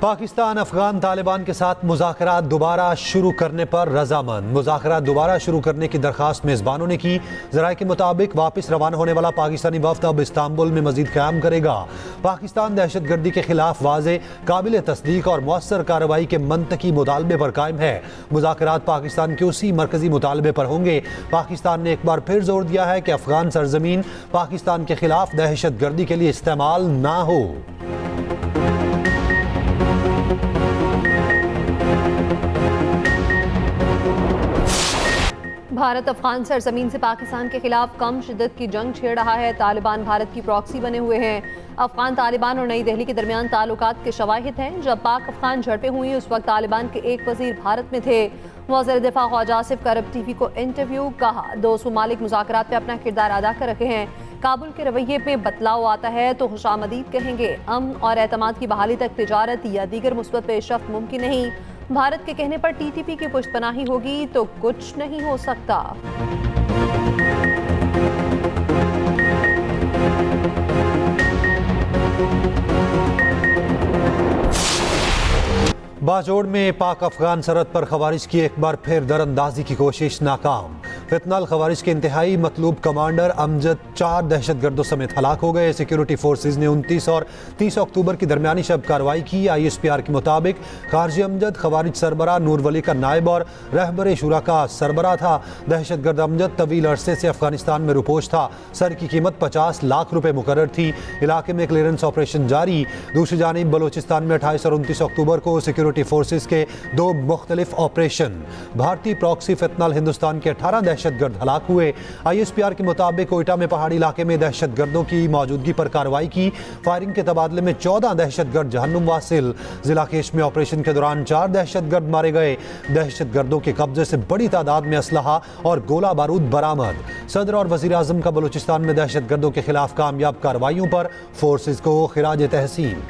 पाकिस्तान अफगान तालिबान के साथ मुज़ाकरात दोबारा शुरू करने पर रजामंद। मुज़ाकरात दोबारा शुरू करने की दरखास्त मेज़बानों ने की। ज़राए के मुताबिक वापस रवाना होने वाला पाकिस्तानी वफ़द अब इस्तांबुल में मज़ीद क़याम करेगा। पाकिस्तान दहशत गर्दी के खिलाफ वाज़े, काबिल तस्दीक और मौसर कार्रवाई के मंतकी मुतालबे पर कायम है। मुज़ाकरात पाकिस्तान के उसी मरकजी मुतालबे पर होंगे। पाकिस्तान ने एक बार फिर जोर दिया है कि अफगान सरजमीन पाकिस्तान के खिलाफ दहशत गर्दी के लिए इस्तेमाल ना हो। भारत अफगान सरजमीन से पाकिस्तान के खिलाफ कम शिद्दत की जंग छेड़ रहा है। तालिबान भारत की प्रॉक्सी बने हुए हैं। अफगान तालिबान और नई दिल्ली के दरमियान ताल्लुकात के शवाहिद हैं। जब पाक अफगान झड़पें हुई उस वक्त तालिबान के एक वजीर भारत में थे। वज़ीर दिफा ख्वाजा आसिफ का अरब टीवी को इंटरव्यू। कहा, दो ममालिक मुज़ाकरात में अपना किरदार अदा कर रहे हैं। काबुल के रवैये में बदलाव आता है तो खुशामदीद कहेंगे। अमन और एतमाद की बहाली तक तिजारत या दीगर मुस्बत पेशरफ्त मुमकिन नहीं। भारत के कहने पर टीटीपी की पुष्टपनाही होगी तो कुछ नहीं हो सकता। बाजोड़ में पाक अफगान सरहद पर खवारिज की एक बार फिर दरअंदाजी की कोशिश नाकाम। फितनाल खवारिज के इंतहाई मतलूब कमांडर अमजद 4 दहशतगर्दों समेत हलाक हो गए। सिक्योरिटी फोर्सेज ने 29 और 30 अक्टूबर की दरमियानी शब कार्रवाई की। ISPR के मुताबिक खारजी अमजद खवारिज सरबरा नूर वली का नायब और रहबर शुरा का सरबरा था। दहशतगर्द अमजद तवील अरसे से अफगानिस्तान में रुपोश था। सर की कीमत 50 लाख रुपए मुकर्रर थी। इलाके में क्लियरेंस ऑपरेशन जारी। दूसरी जानिब बलोचिस्तान में 28 और 29 अक्टूबर को सिक्योरिटी फोर्सेस के 2 मुख्तलिफ ऑपरेशन। भारतीय प्रॉक्सी फितनाल हिंदुस्तान के 18 दहशतगर्द हलाक हुए। ISPR के मुताबिक कोयटा में पहाड़ी इलाके में दहशतगर्दों की मौजूदगी पर कार्रवाई की। फायरिंग के तबादले में 14 दहशतगर्द जहन्नुम वासिल। जिला केश में ऑपरेशन के दौरान 4 दहशतगर्द मारे गए। दहशतगर्दों के कब्जे से बड़ी तादाद में असलहा और गोला बारूद बरामद। सदर और वजीर आजम का बलूचिस्तान में दहशतगर्दों के खिलाफ कामयाब कार्रवाइयों पर फोर्सेज को खिराज तहसीन।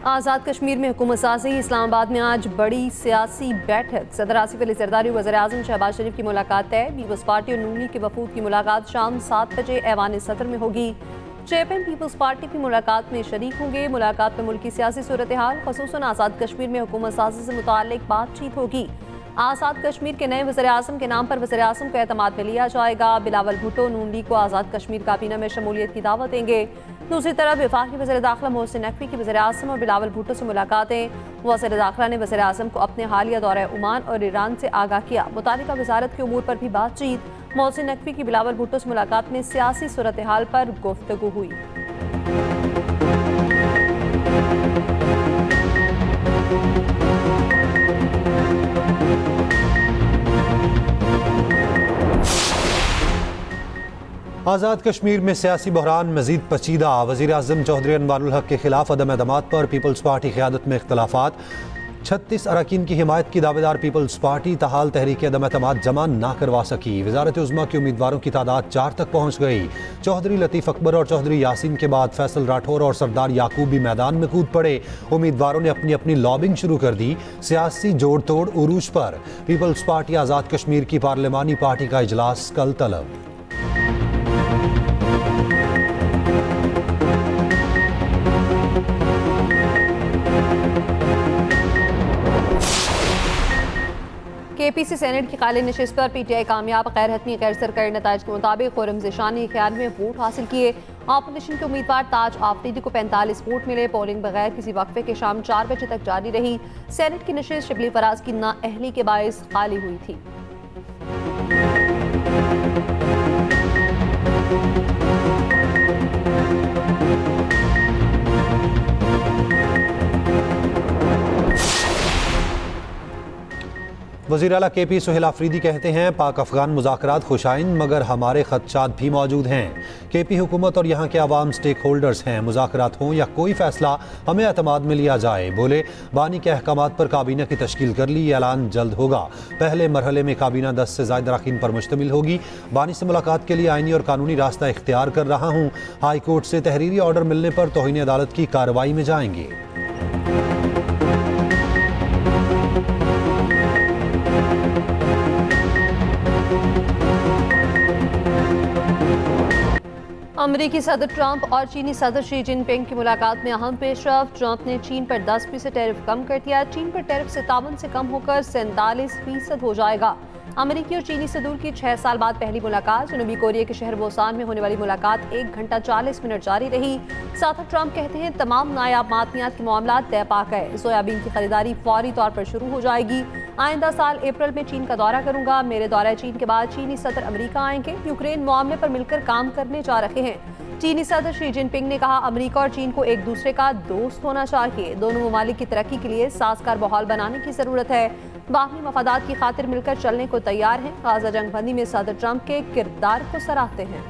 आज़ाद कश्मीर में हुकूमत साजी। इस्लामाबाद में आज बड़ी सियासी बैठक। सदर आसिफ अली जरदारी वज़ीर आज़म शहबाज शरीफ की मुलाकात तय। पीपल्स पार्टी और नूनी के वफूद की मुलाकात शाम 7 बजे ऐवान सदर में होगी। चेयरमैन पीपल्स पार्टी भी मुलाकात में शरीक होंगे। मुलाकात में मुल्की सियासी सूरत हाल ख़ुसूसन आज़ाद कश्मीर में हुकूमत साजी से मुताल्लिक बातचीत होगी। आज़ाद कश्मीर के नए वज़ीर आज़म के नाम पर वज़ीर आज़म को एतमाद में लिया जाएगा। बिलावल भुट्टो नून लीग को आज़ाद कश्मीर काबीना में शमूलियत की दावत देंगे। दूसरी तरफ वफाकी वज़ीर दाखिला मोहसिन नकवी की वज़ीर आज़म और बिलावल भुट्टो से मुलाकातें। वज़ीर दाखिला ने वज़ीर आज़म को अपने हालिया दौरे ओमान और ईरान से आगाह किया। मुतालिका वजारत के उमूर पर भी बातचीत। मोहसिन नकवी की बिलावल भुट्टो से मुलाकात में सियासी सूरत हाल पर गुफ्तगू हुई। आज़ाद कश्मीर में सियासी बहरान मजीद पचीदा। वज़ीर आज़म चौधरी अनवारुल हक के खिलाफ अदम एतमाद पर पीपल्स पार्टी क़यादत में इख्तलाफात। 36 अरकान की हिमायत की दावेदार पीपल्स पार्टी तहाल तहरीक अदम एतमाद जमा ना करवा सकी। वज़ारत उज़्मा के उम्मीदवारों की तादाद 4 तक पहुँच गई। चौधरी लतीफ़ अकबर और चौधरी यासीन के बाद फैसल राठौर और सरदार याकूब भी मैदान में कूद पड़े। उम्मीदवारों ने अपनी अपनी लॉबिंग शुरू कर दी। सियासी जोड़ तोड़ उरूज पर। पीपल्स पार्टी आज़ाद कश्मीर की पार्लिमानी पार्टी का इजलास कल तलब। KPC सेनेट की खाली नशिस्त पर PTI कामयाब। गैर हतमी गैर सरकारी नताइज के मुताबिक खुर्रम ज़ेशान ने 91 वोट हासिल किए। ऑपोजिशन के उम्मीदवार ताज आफरीदी को 45 वोट मिले। पोलिंग बगैर किसी वक्फे के शाम 4 बजे तक जारी रही। सेनेट की नशिस्त शिबली फराज की नाअहली के बायस खाली हुई थी। वज़ीर आला KP सुहेल आफरीदी कहते हैं, पाक अफगान मुज़ाकरात खुशाइन मगर हमारे खदशात भी मौजूद हैं। KP हुकूमत और यहाँ के आवाम स्टेक होल्डर्स हैं। मुज़ाकरात हों या कोई फैसला हमें एतमाद में लिया जाए। बोले, बानी के अहकामात पर काबीना की तश्कील कर ली। ऐलान जल्द होगा। पहले मरहले में काबीना 10 से ज़ायद अरकान पर मुश्तमिल होगी। बानी से मुलाकात के लिए आइनी और कानूनी रास्ता इख्तियार कर रहा हूँ। हाई कोर्ट से तहरीरी ऑर्डर मिलने पर तौहीन अदालत की कार्रवाई में जाएंगे। अमेरिकी सदर ट्रंप और चीनी सदर शी जिनपिंग की मुलाकात में अहम पेशरफ। ट्रंप ने चीन पर 10% टैरिफ कम कर दिया। चीन पर टैरिफ 57 से कम होकर 47% हो जाएगा। अमेरिकी और चीनी सदूर की 6 साल बाद पहली मुलाकात। जनूबी कोरिया के शहर बोसान में होने वाली मुलाकात 1 घंटा 40 मिनट जारी रही। साथ ही ट्रंप कहते हैं तमाम नायाब मादनियात के मामला तय पा गए। सोयाबीन की खरीदारी फौरी तौर पर शुरू हो जाएगी। आइंदा साल अप्रैल में चीन का दौरा करूंगा। मेरे दौरे चीन के बाद चीनी सदर अमेरिका आएंगे। यूक्रेन मामले पर मिलकर काम करने जा रहे हैं। चीनी सदर शी जिनपिंग ने कहा अमेरिका और चीन को एक दूसरे का दोस्त होना चाहिए। दोनों ममालिक की तरक्की के लिए साजगार माहौल बनाने की जरूरत है। बाहमी मफादात की खातिर मिलकर चलने को तैयार हैं। गाजा जंगबंदी में सदर ट्रंप के किरदार को सराहते हैं।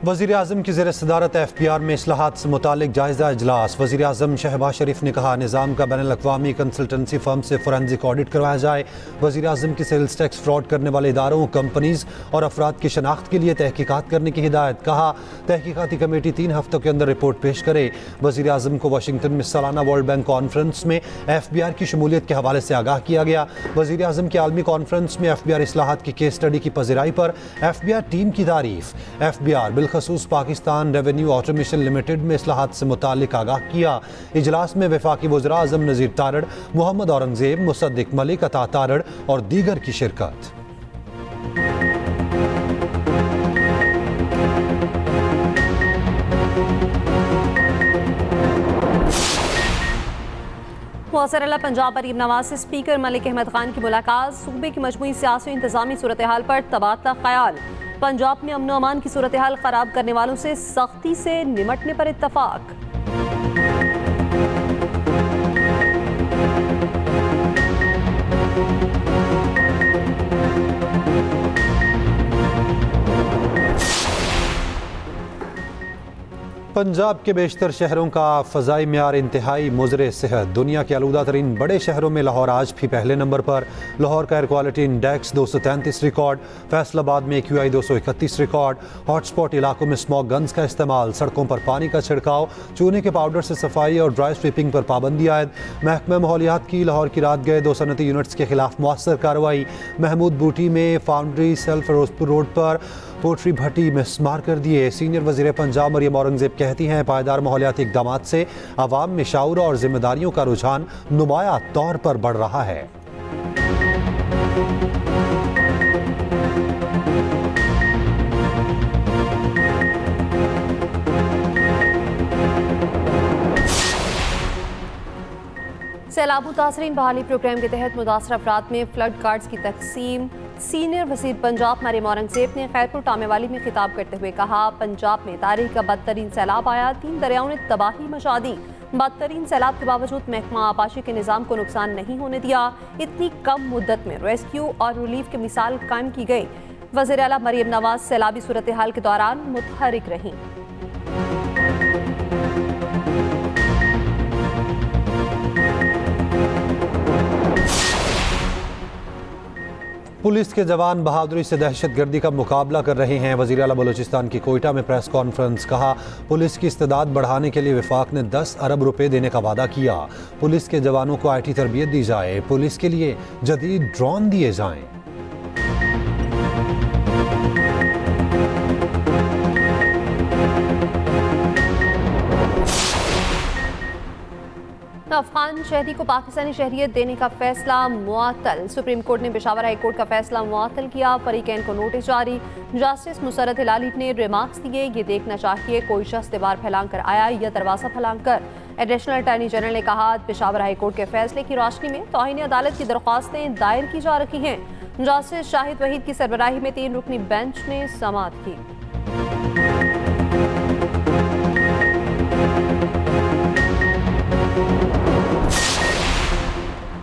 वज़ीर आज़म की ज़ेर सदारत FBR में इस्लाहात से मुतालिक जायज़ा इजलास। वज़ीर आज़म शहबाज शरीफ ने कहा निज़ाम का बैनुल अक़वामी कंसल्टेंसी फर्म से फोरेंसिक ऑडिट करवाया जाए। वज़ीर आज़म की सेल्स टैक्स फ्रॉड करने वाले इदारों, कंपनीज और अफराद की शनाख्त के लिए तहकीकात करने की हिदायत। कहा तहकीकाती कमेटी 3 हफ्तों के अंदर रिपोर्ट पेश करे। वज़ीर आज़म को वाशिंगटन में सालाना वर्ल्ड बैंक कॉन्फ्रेंस में FBR की शमूलियत के हवाले से आगाह किया गया। वज़ीर आज़म की आलमी कॉन्फ्रेंस में FBR इस्लाहात की केस स्टडी की पज़िराई पर FBR टीम की तारीफ। FBR खसूस पाकिस्तान रेवेन्यू ऑटोमेशन लिमिटेड में इस्लाहात से मुतालिक आगाह किया। इजलास में वफाकी वज़ीर आज़म नज़ीर तारड़, मोहम्मद औरंगज़ेब, मुसद्दिक मलिक, अता तारड़ और दीगर की शिरकत। मौसर पंजाब मरीम नवाज से स्पीकर मलिक अहमद खान की मुलाकात। सूबे की मजमूई सियासी इंतजामी सूरत हाल पर तबादला ख्याल। पंजाब में अमन अमान की सूरत हाल खराब करने वालों से सख्ती से निमटने पर इत्तफाक। पंजाब के बेशतर शहरों का फ़ज़ाई म्यार इंतहाई मुज़र सेहत। दुनिया के आलूदा तरीन बड़े शहरों में लाहौर आज भी पहले नंबर पर। लाहौर का air quality index 233 record. Faisalabad में AQI 231 रिकॉर्ड। हॉटस्पॉट इलाकों में स्मॉग गन्स का इस्तेमाल। सड़कों पर पानी का छिड़काव, चूने के पाउडर से सफाई और ड्राई स्वीपिंग पर पाबंदी आयद। महकमा माहौलियात की लाहौर की रात गए 2 सनती यूनिट्स के खिलाफ मुअस्सर कार्रवाई। महमूद बूटी में फाउंड्री सेल फिरोजपुर रोड पर पोल्ट्री भट्टी मिसमार कर दिए। सीनियर वज़ीर पंजाब मरियम औरंगज़ेब कहती हैं पायदार माहौलियाती इक़दामात से अवाम में शऊर और जिम्मेदारियों का रुझान नुमाया तौर पर बढ़ रहा है। सैलाब मुतासरीन बहाली प्रोग्राम के तहत मुतासर अफराद में फ्लड कार्ड्स की तकसीम। सीनियर वज़ीर पंजाब मरियम औरंगज़ेब ने खैरपुर टामेवाली में खिताब करते हुए कहा पंजाब में तारीख का बदतरीन सैलाब आया। 3 दरियाओं ने तबाही मचा दी। बदतरीन सैलाब के बावजूद महकमा आबाशी के निज़ाम को नुकसान नहीं होने दिया। इतनी कम मुद्दत में रेस्क्यू और रिलीफ की मिसाल कायम की गई। वज़ीर आला मरियम नवाज सैलाबी सूरत हाल के दौरान मुतहरिक रहीं। पुलिस के जवान बहादुरी से दहशतगर्दी का मुकाबला कर रहे हैं। वज़ीर आला बलूचिस्तान की कोयटा में प्रेस कॉन्फ्रेंस। कहा पुलिस की इस्तेदाद बढ़ाने के लिए वफाक ने 10 अरब रुपए देने का वादा किया। पुलिस के जवानों को IT तरबियत दी जाए। पुलिस के लिए जदीद ड्रोन दिए जाएं। अफगान शहरी को पाकिस्तानी शहरियत देने का फैसला मुअत्तल। सुप्रीम कोर्ट ने पेशावर हाई कोर्ट का फैसला मुअत्तल किया। फरीकैन को नोटिस जारी। जस्टिस मुसरत हिलाली ने रिमार्क्स दिए ये देखना चाहिए कोई शख्स दीवार फैलांग कर आया या दरवाज़ा फैलांग कर। एडिशनल अटॉर्नी जनरल ने कहा पेशावर हाई कोर्ट के फैसले की रोशनी में तौहीन अदालत की दरख्वास्तें दायर की जा रही हैं। जस्टिस शाहिद वहीद की सरबराही में 3 रुकनी बेंच ने समाअत की।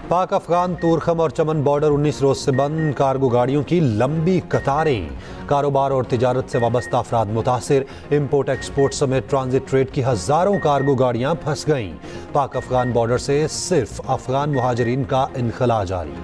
पाक अफगान तूरखम और चमन बॉर्डर 19 रोज से बंद। कार्गो गाड़ियों की लंबी कतारें। कारोबार और तिजारत से वाबस्ता अफराद मुतासिर। इम्पोर्ट एक्सपोर्ट समेत ट्रांजिट ट्रेड की हज़ारों कार्गो गाड़ियां फंस गईं। पाक अफगान बॉर्डर से सिर्फ अफगान मुहाजिरीन का इनखला जारी।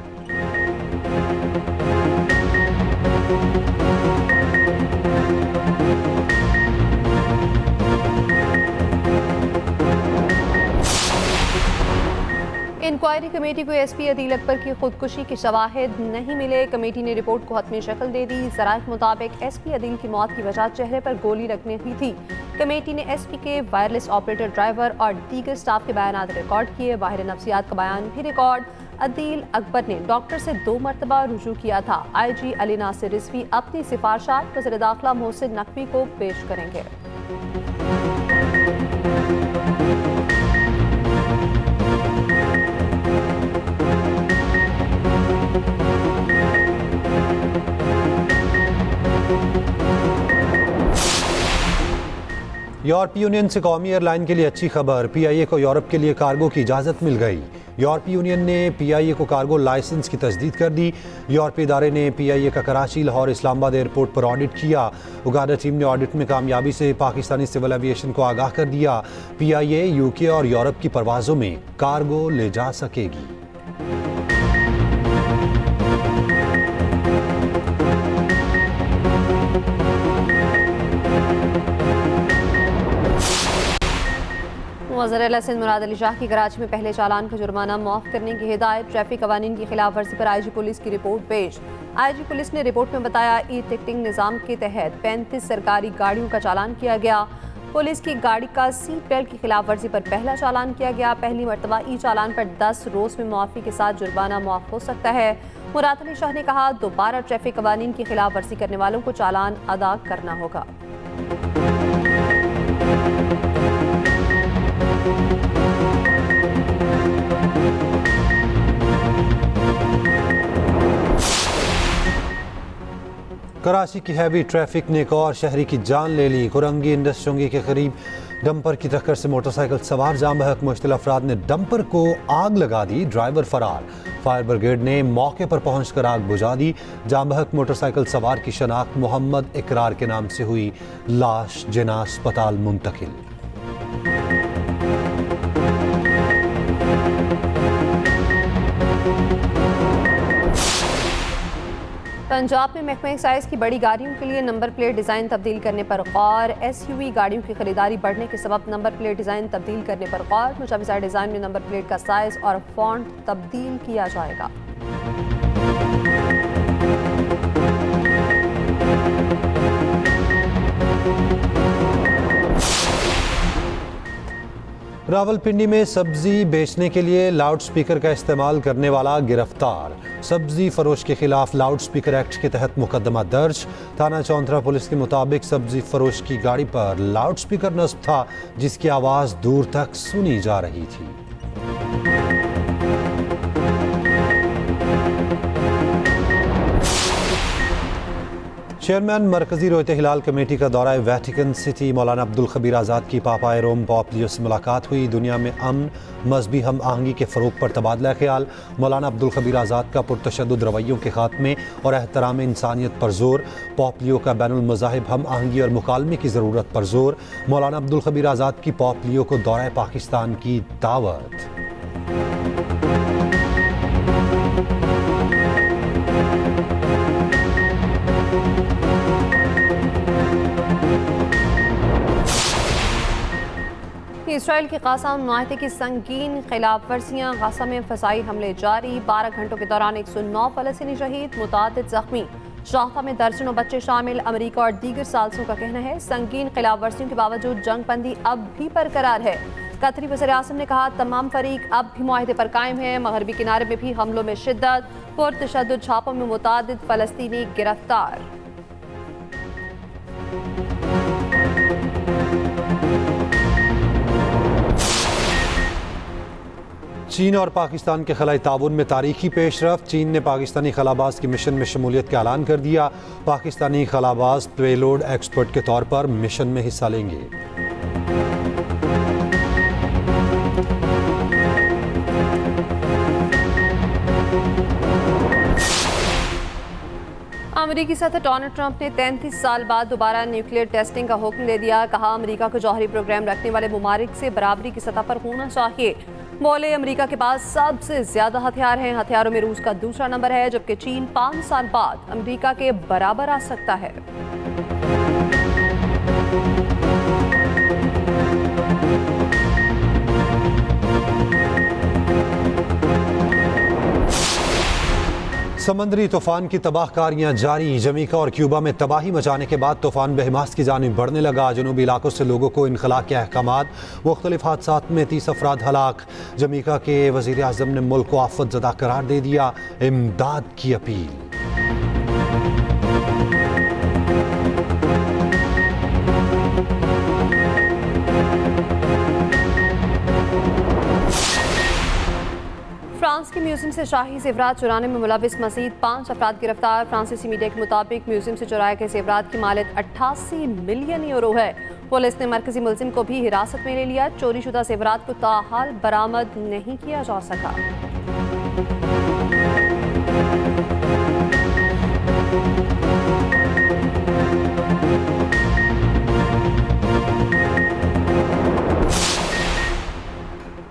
इंक्वायरी कमेटी को एसपी अदील अकबर की खुदकुशी के शवाहिद नहीं मिले। कमेटी ने रिपोर्ट को हतमी शक्ल दे दी। ज़राए के मुताबिक एसपी अदील की मौत की वजह चेहरे पर गोली लगने हुई थी। कमेटी ने एसपी के वायरलेस ऑपरेटर, ड्राइवर और दीगर स्टाफ के बयान रिकॉर्ड किए। बाहिर नफ्सियात का बयान भी रिकॉर्ड। अदील अकबर ने डॉक्टर से 2 मरतबा रुजू किया था। IG अली नासिर रिजवी अपनी सिफारिशात वज़ीर दाखिला मोहसिन नकवी को पेश करेंगे। यूरोपीय यूनियन से कौमी एयरलाइन के लिए अच्छी खबर। PIA को यूरोप के लिए कार्गो की इजाज़त मिल गई। यूरोपीय यूनियन ने PIA को कार्गो लाइसेंस की तजदीद कर दी। यूरोपीय इदारे ने PIA का कराची, लाहौर, इस्लामाबाद एयरपोर्ट पर ऑडिट किया। उगादा टीम ने ऑडिट में कामयाबी से पाकिस्तानी सिविल एविएशन को आगाह कर दिया। PIA UK और यूरोप की परवाज़ों में कार्गो ले जा सकेगी। वज़ीर सिंध मुराद अली शाह की कराची में पहले चालान का जुर्माना माफ करने की हिदायत। ट्रैफिक कवानीन की खिलाफ वर्जी पर IG पुलिस की रिपोर्ट पेश। IG पुलिस ने रिपोर्ट में बताया ई-टिकटिंग निज़ाम के तहत 35 सरकारी गाड़ियों का चालान किया गया। पुलिस की गाड़ी का सीट बेल्ट की खिलाफ वर्जी पर पहला चालान किया गया। पहली मरतबा चालान पर 10 रोज में मुआफ़ी के साथ जुर्माना माफ हो सकता है। मुराद अली शाह ने कहा, दोबारा ट्रैफिक कवानीन की खिलाफ वर्जी करने वालों को चालान अदा करना होगा। कराची की हैवी ट्रैफिक ने एक और शहरी की जान ले ली। कुरंगी इंडस्ट्री के करीब डंपर की टक्कर से मोटरसाइकिल सवार जाम बहक मुश्तिल अफराद ने डंपर को आग लगा दी। ड्राइवर फरार। फायर ब्रिगेड ने मौके पर पहुंचकर आग बुझा दी। जाम बहक मोटरसाइकिल सवार की शनाख्त मोहम्मद इकरार के नाम से हुई। लाश जिना अस्पताल मुंतकिल। पंजाब में महकमा एक्साइज की बड़ी गाड़ियों के लिए नंबर प्लेट डिज़ाइन तब्दील करने पर गौर। SUV गाड़ियों की खरीदारी बढ़ने के सबब नंबर प्लेट डिज़ाइन तब्दील करने पर गौर। मुजाविजा डिज़ाइन में नंबर प्लेट का साइज और फॉन्ट तब्दील किया जाएगा। रावलपिंडी में सब्जी बेचने के लिए लाउड स्पीकर का इस्तेमाल करने वाला गिरफ्तार। सब्जी फरोश के खिलाफ लाउड स्पीकर एक्ट के तहत मुकदमा दर्ज। थाना चौंतरा पुलिस के मुताबिक सब्जी फरोश की गाड़ी पर लाउड स्पीकर नस्ब था, जिसकी आवाज़ दूर तक सुनी जा रही थी। चेयरमैन मरकजी रोयत हिलाल कमेटी का दौरा वेटिकन सिटी मौलाना अब्दुल खबीर आज़ाद की पापाए रोम पॉप लियो से मुलाकात हुई। दुनिया में अमन, मजहबी हम आहंगी के फ़रोग पर तबादला ख्याल। मौलाना अब्दुल खबीर आज़ाद का पुरतशद्दुद रवैयों के खात्मे और एहतराम इंसानियत पर जोर। पॉप लियो का बैनुल मज़ाहिब हम आहंगी और मुकालमे की ज़रूरत पर जोर। मौलाना अब्दुल खबीर आज़ाद की पॉप लियो को दौरा पाकिस्तान की दावत। इसराइल के क़ासम माहदे की संगीन खिलाफ वर्जियाँ। गाज़ा में फ़ज़ाई हमले जारी। 12 घंटों के दौरान 109 फ़लस्तीनी शहीद, मुतादिद ज़ख्मी। शाहता में दर्जनों बच्चे शामिल। अमेरिका और दीगर साल्सों का कहना है संगीन खिलाफ वर्जियों के बावजूद जंग बंदी अब भी बरकरार है। कतरी वज़ीर आज़म ने कहा, तमाम फरीक अब भी मुआहदे पर कायम है। मगरबी किनारे में भी हमलों में शिद्दत। पुरतशद्दुद छापों में मुतादिद फ़लस्तीनी गिरफ्तार। चीन और पाकिस्तान के खलाई ताउन में तारीखी पेशरफ। चीन ने पाकिस्तानी खलाबाज के मिशन में शमूलियत का ऐलान कर दिया। पाकिस्तानी खलाबाज पेलोड एक्सपर्ट के तौर पर मिशन में हिस्सा लेंगे। अमेरिकी सदर डोनाल्ड ट्रंप ने 33 साल बाद दोबारा न्यूक्लियर टेस्टिंग का हुक्म दे दिया। कहा, अमेरिका को जौहरी प्रोग्राम रखने वाले ममालिक से बराबरी की सतह पर होना चाहिए। बोले, अमेरिका के पास सबसे ज्यादा हथियार हैं। हथियारों में रूस का दूसरा नंबर है, जबकि चीन 5 साल बाद अमेरिका के बराबर आ सकता है। समंदरी तूफान की तबाहकारियां जारी। जमीका और क्यूबा में तबाही मचाने के बाद तूफान बेहिमास की जानिब बढ़ने लगा। जनूबी इलाकों से लोगों को इनखला के अहकामात। मुख्तलिफ हादसात में 30 अफराद हलाक। जमीका के वज़ीर आज़म ने मुल्क को आफत ज़दा करार दे दिया। इमदाद की अपील। फ्रांस के म्यूजियम से शाही जेवरात चुराने में मुलविस मजीद 5 अफराद गिरफ्तार। फ्रांसीसी मीडिया के मुताबिक म्यूजियम से चुराए गए जेवरात की मालियत 88 मिलियन यूरो है। पुलिस ने मरकजी मुलजिम को भी हिरासत में ले लिया। चोरीशुदा जेवरात को ताहाल बरामद नहीं किया जा सका।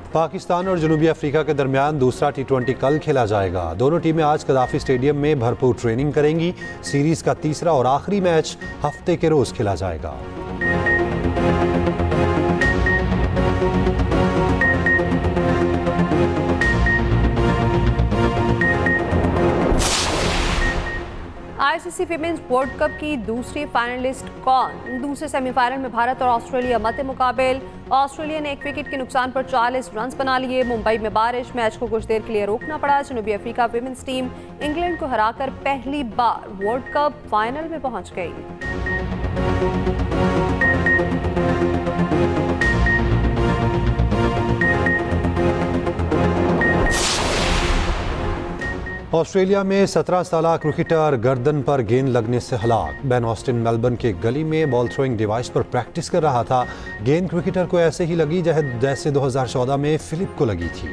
पाकिस्तान और जनूबी अफ्रीका के दरमियान दूसरा T20 कल खेला जाएगा। दोनों टीमें आज कदाफी स्टेडियम में भरपूर ट्रेनिंग करेंगी। सीरीज का तीसरा और आखिरी मैच हफ्ते के रोज खेला जाएगा। आईसीसी विमेंस वर्ल्ड कप की दूसरी फाइनलिस्ट कौन? दूसरे सेमीफाइनल में भारत और ऑस्ट्रेलिया मध्य मुकाबले। ऑस्ट्रेलिया ने 1 विकेट के नुकसान पर 40 रन बना लिए। मुंबई में बारिश, मैच को कुछ देर के लिए रोकना पड़ा। जनूबी अफ्रीका विमेंस टीम इंग्लैंड को हराकर पहली बार वर्ल्ड कप फाइनल में पहुंच गई। ऑस्ट्रेलिया में 17 साला क्रिकेटर गर्दन पर गेंद लगने से हलाक। बेन ऑस्टिन मेलबर्न के गली में बॉल थ्रोइंग डिवाइस पर प्रैक्टिस कर रहा था। गेंद क्रिकेटर को ऐसे ही लगी जैसे 2014 में फिलिप को लगी थी।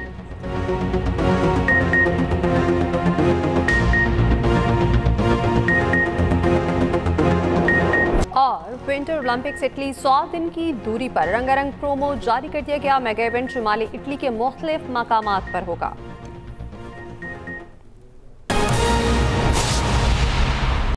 और विंटर ओलंपिक्स इटली 100 दिन की दूरी पर रंगारंग प्रोमो जारी कर दिया गया। मेगा इवेंट शुमाली इटली के मुख्तलिफ मकामात पर होगा।